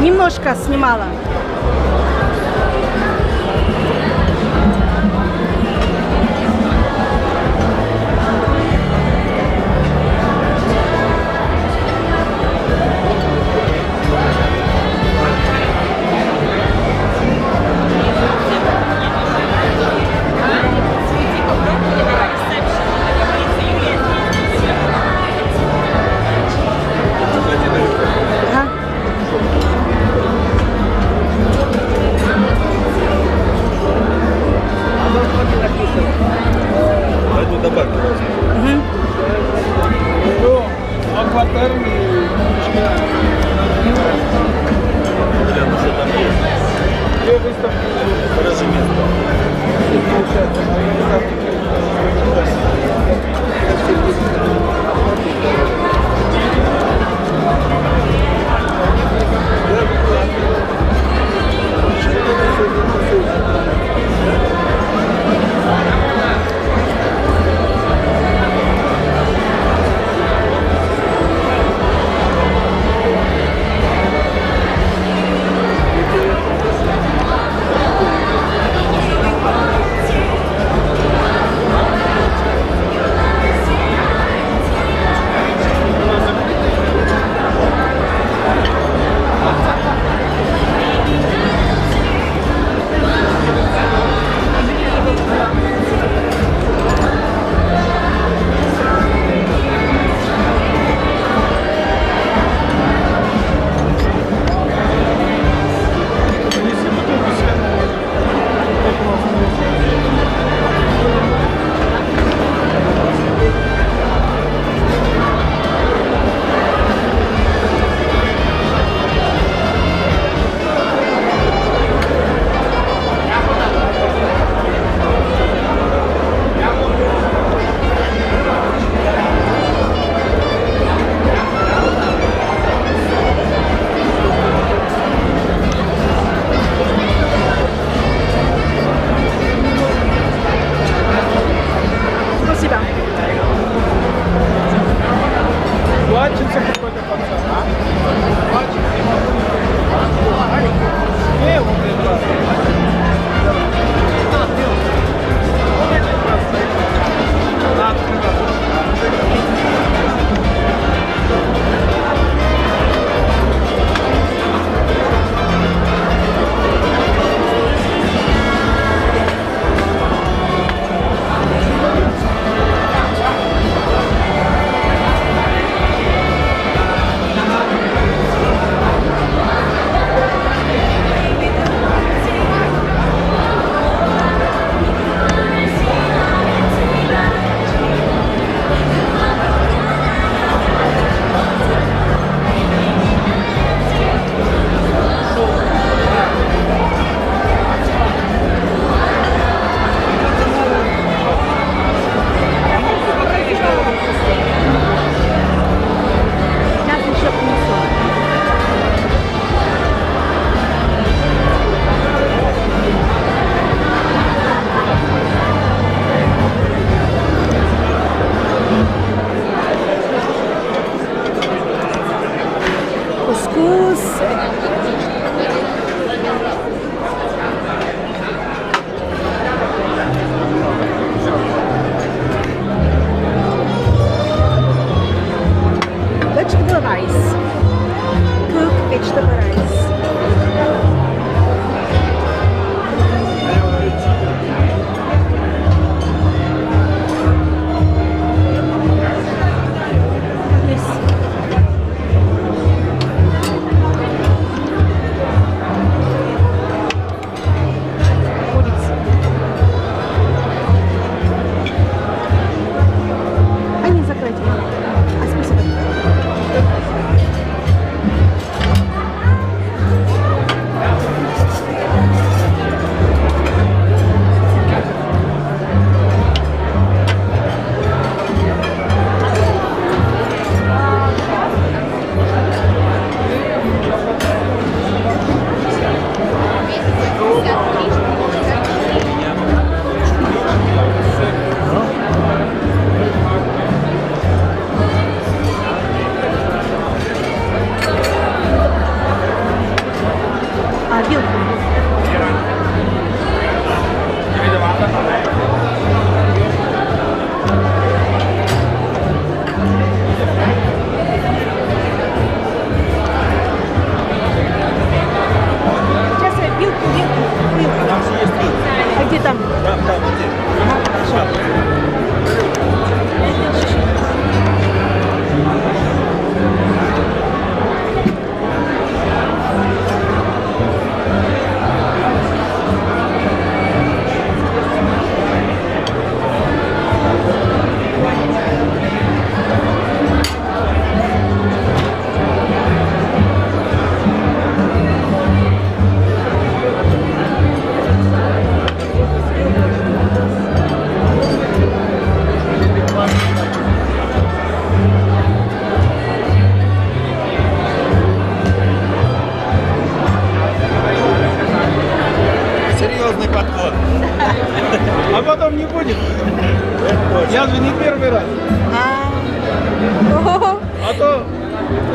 Немножко снимала.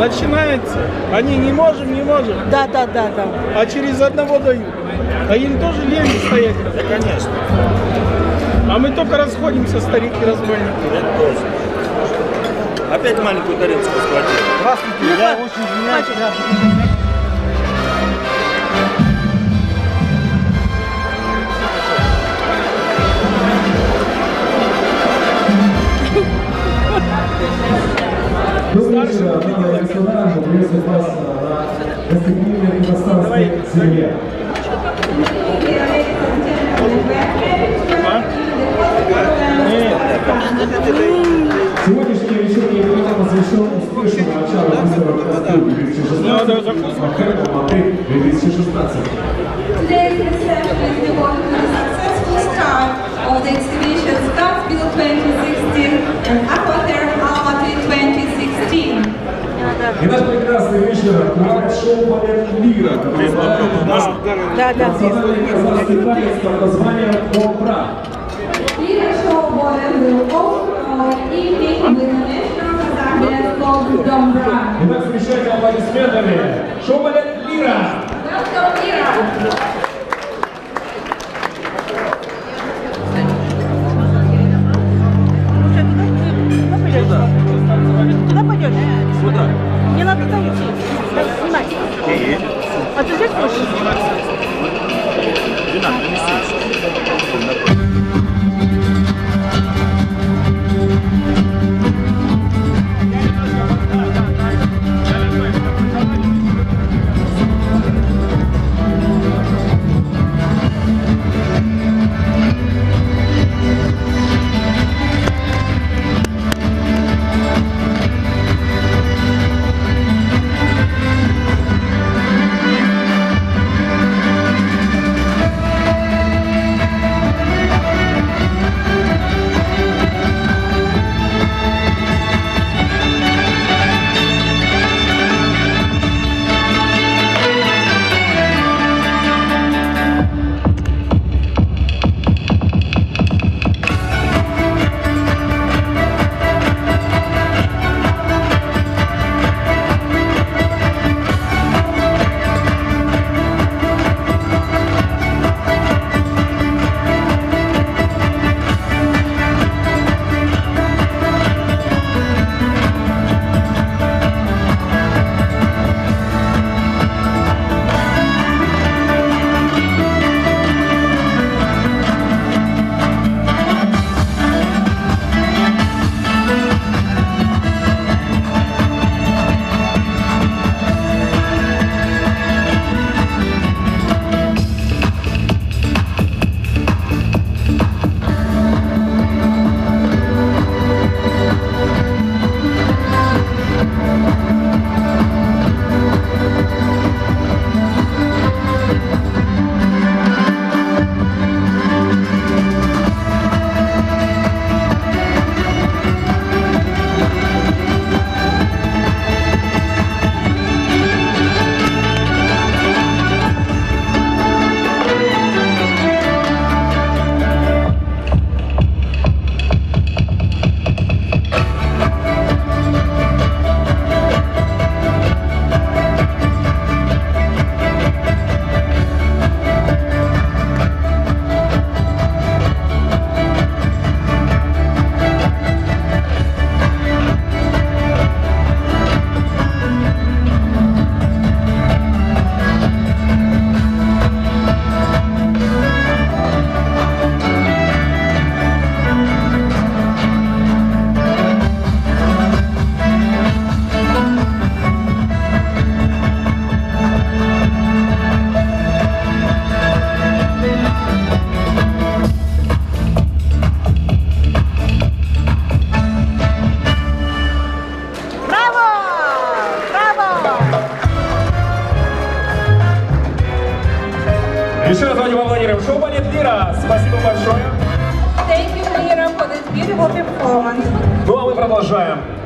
Начинается. Они не можем, не можем. Да. А через одного дают. А им тоже лень стоять. Да, конечно. А мы только расходимся, старики разбойники. Это точно. Опять маленькую тарелку схватил. Здравствуйте, я очень извиняюсь. Добрый вечер, дамы и господа. Приветствую вас на гостеприимной казахстанской земле. Сегодняшний вечерний эфир посвящен успешному началу выставок «Касту» 2016 «Модель 2016». Today's reception is devoted to the successful start of the exhibition Stadsbild 2016 and Aquaterm Almaty 2016. И наш прекрасный вечер открывает шоу «Балет Лира», который национальный казахский танец под названием «Домбра». Lira show ballet will also an evening with a national Kazakh dance called Dombra. Итак, встречайте аплодисментами шоу «Балет Лира». Welcome, Lira! Туда пойдешь? Сюда. Не надо там идти. Снимай. А ты здесь хочешь? Не надо, не сидишь. Еще раз вами аплодируем. Шоу «Балет Лира». Спасибо большое. Thank you, Lira, for this beautiful performance. Ну а мы продолжаем.